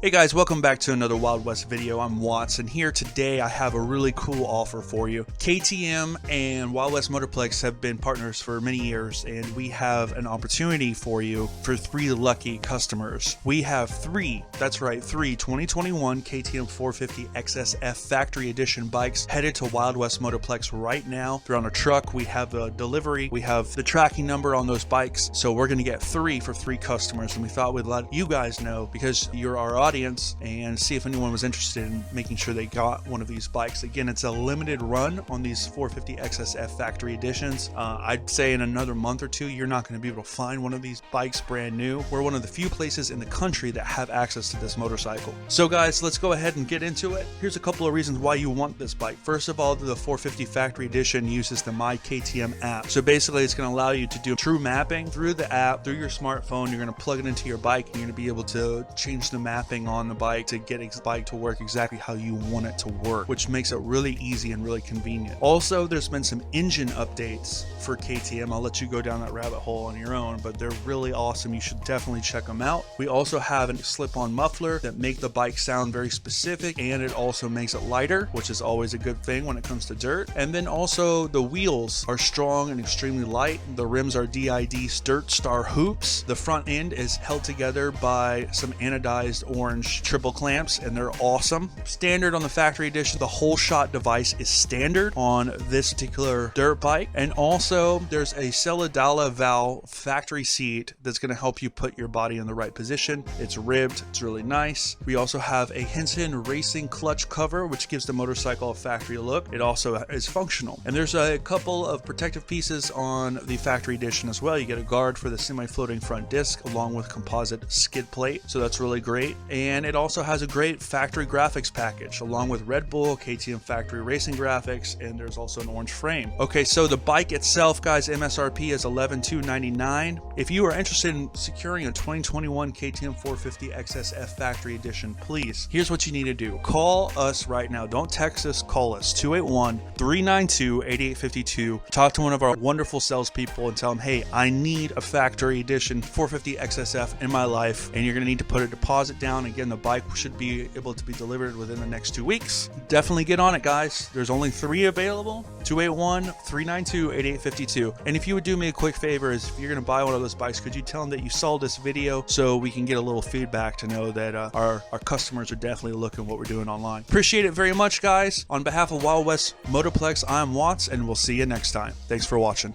Hey guys, welcome back to another Wild West video. I'm Watts, and here today I have a really cool offer for you. KTM and Wild West Motoplex have been partners for many years, and we have an opportunity for you for 3 lucky customers. We have 3 2021 KTM 450 XSF Factory Edition bikes headed to Wild West Motoplex right now. They're on a truck. We have a delivery. We have the tracking number on those bikes, so we're going to get 3 for 3 customers, and we thought we'd let you guys know because you're our audience and see if anyone was interested in making sure they got one of these bikes. Again, it's a limited run on these 450 XSF Factory Editions. I'd say in another month or 2 you're not going to be able to find one of these bikes brand new. We're one of the few places in the country that have access to this motorcycle. So guys, let's go ahead and get into it. Here's a couple of reasons why you want this bike. First of all, the 450 Factory Edition uses the My KTM app. So basically it's going to allow you to do true mapping through the app, through your smartphone. You're going to plug it into your bike and you're going to be able to change the mapping on the bike to get the bike to work exactly how you want it to work, which makes it really easy and really convenient. Also, there's been some engine updates for KTM. I'll let you go down that rabbit hole on your own, but they're really awesome. You should definitely check them out. We also have a slip-on muffler that make the bike sound very specific, and it also makes it lighter, which is always a good thing when it comes to dirt. And then also the wheels are strong and extremely light. The rims are DID Dirt Star hoops. The front end is held together by some anodized orange triple clamps, and they're awesome. Standard on the factory edition, the whole shot device is standard on this particular dirt bike. And also there's a Celadala valve factory seat that's going to help you put your body in the right position. It's ribbed, it's really nice. We also have a Henson Racing clutch cover, which gives the motorcycle a factory look. It also is functional. And there's a couple of protective pieces on the factory edition as well. You get a guard for the semi-floating front disc along with composite skid plate, so that's really great. And it also has a great factory graphics package along with Red Bull, KTM factory racing graphics, and there's also an orange frame. Okay, so the bike itself, guys, MSRP is $11,299. If you are interested in securing a 2021 KTM 450 XSF Factory Edition, please, here's what you need to do. Call us right now. Don't text us, call us. 281-392-8852. Talk to one of our wonderful salespeople and tell them, hey, I need a Factory Edition 450 XSF in my life, and you're going to need to put a deposit down. Again, the bike should be able to be delivered within the next 2 weeks. Definitely get on it, guys. There's only 3 available. 281-392-8852. And if you would do me a quick favor, is if you're going to buy one of those bikes, could you tell them that you saw this video so we can get a little feedback to know that our customers are definitely looking at what we're doing online. Appreciate it very much, guys. On behalf of Wild West Motoplex, I'm Watts, and we'll see you next time. Thanks for watching.